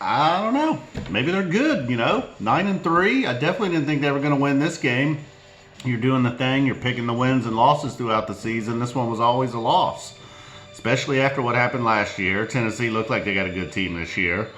I don't know. Maybe they're good, 9-3. I definitely didn't think they were going to win this game. You're doing the thing. You're picking the wins and losses throughout the season. This one was always a loss, especially after what happened last year. Tennessee looked like they got a good team this year.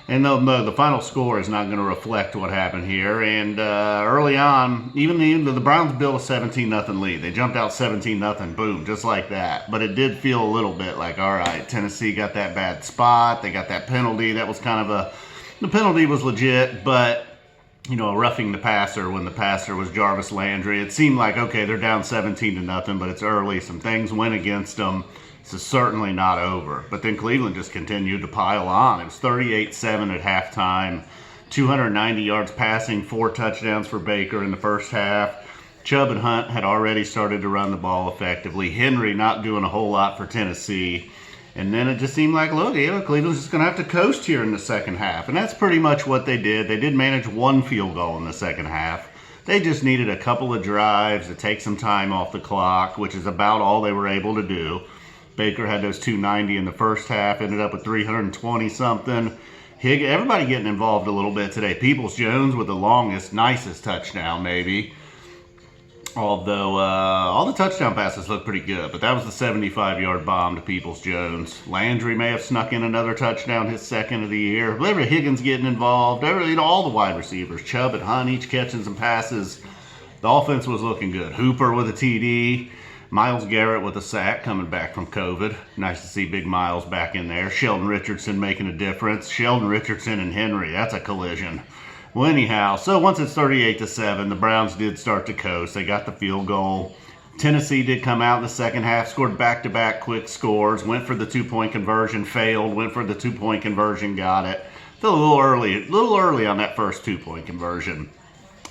And the final score is not going to reflect what happened here. And early on, even the Browns built a 17-0 lead. They jumped out 17-0, boom, just like that. But it did feel a little bit like, all right, Tennessee got that bad spot. They got that penalty. That was kind of the penalty was legit, but roughing the passer when the passer was Jarvis Landry. It seemed like, okay, they're down 17-0, but it's early. Some things went against them. This is certainly not over. But then Cleveland just continued to pile on. It was 38-7 at halftime, 290 yards passing, 4 touchdowns for Baker in the first half. Chubb and Hunt had already started to run the ball effectively. Henry not doing a whole lot for Tennessee. And then it just seemed like, look, Cleveland's just going to have to coast here in the second half. And that's pretty much what they did. They did manage 1 field goal in the second half. They just needed a couple of drives to take some time off the clock, which is about all they were able to do. Baker had those 290 in the first half, ended up with 320-something. Everybody getting involved a little bit today. Peoples-Jones with the longest, nicest touchdown, maybe. Although all the touchdown passes looked pretty good, but that was the 75-yard bomb to Peoples-Jones. Landry may have snuck in another touchdown, his second of the year. Whatever, Higgins getting involved. All the wide receivers, Chubb and Hunt, each catching some passes. The offense was looking good. Hooper with a TD. Myles Garrett with a sack coming back from COVID. Nice to see Big Miles back in there. Sheldon Richardson making a difference. Sheldon Richardson and Henry, that's a collision. Well, anyhow, so once it's 38-7, the Browns did start to coast. They got the field goal. Tennessee did come out in the second half, scored back-to-back quick scores, went for the 2-point conversion, failed, went for the 2-point conversion, got it. Felt a little early on that first 2-point conversion.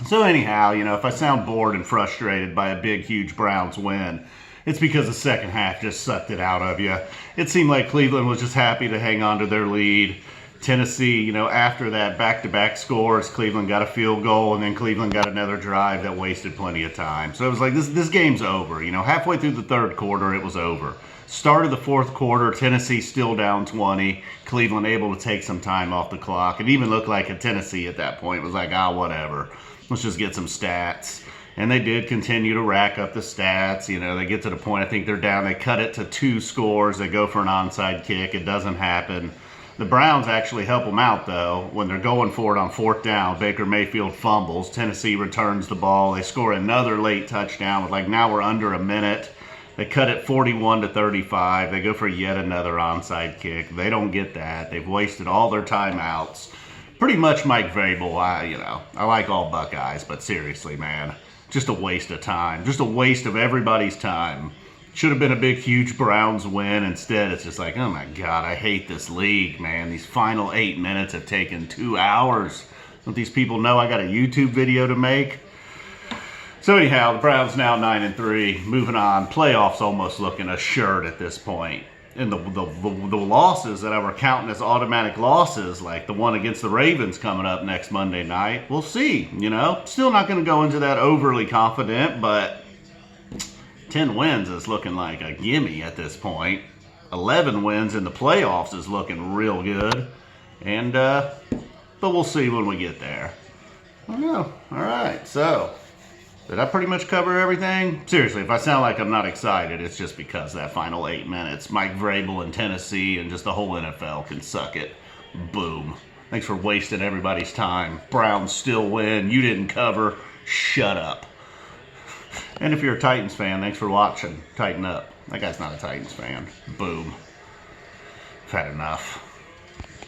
So anyhow, if I sound bored and frustrated by a big, huge Browns win, it's because the second half just sucked it out of you. It seemed like Cleveland was just happy to hang on to their lead. Tennessee, after that back-to-back scores, Cleveland got a field goal, and then Cleveland got another drive that wasted plenty of time. So it was like, this game's over. Halfway through the third quarter, it was over. Start of the fourth quarter, Tennessee still down 20. Cleveland able to take some time off the clock. It even looked like Tennessee at that point was like, whatever. Let's just get some stats. And they did continue to rack up the stats. They get to the point, I think they're down. They cut it to 2 scores. They go for an onside kick. It doesn't happen. The Browns actually help them out, though. When they're going for it on 4th down, Baker Mayfield fumbles. Tennessee returns the ball. They score another late touchdown with now we're under a minute. They cut it 41-35. They go for yet another onside kick. They don't get that. They've wasted all their timeouts. Pretty much Mike Vrabel, I like all Buckeyes, but seriously, man, just a waste of time. Just a waste of everybody's time. Should have been a big, huge Browns win. Instead, it's just like, oh my God, I hate this league, man. These final 8 minutes have taken 2 hours. Don't these people know I got a YouTube video to make? So anyhow, the Browns now 9-3, moving on. Playoffs almost looking assured at this point. And the losses that I were counting as automatic losses, like the one against the Ravens coming up next Monday night, we'll see, Still not going to go into that overly confident, but 10 wins is looking like a gimme at this point. 11 wins in the playoffs is looking real good. And, but we'll see when we get there. I don't know. All right, so did I pretty much cover everything? Seriously, if I sound like I'm not excited, it's just because that final 8 minutes. Mike Vrabel in Tennessee and just the whole NFL can suck it. Boom. Thanks for wasting everybody's time. Browns still win. You didn't cover. Shut up. And if you're a Titans fan, thanks for watching. Tighten up. That guy's not a Titans fan. Boom. I've had enough.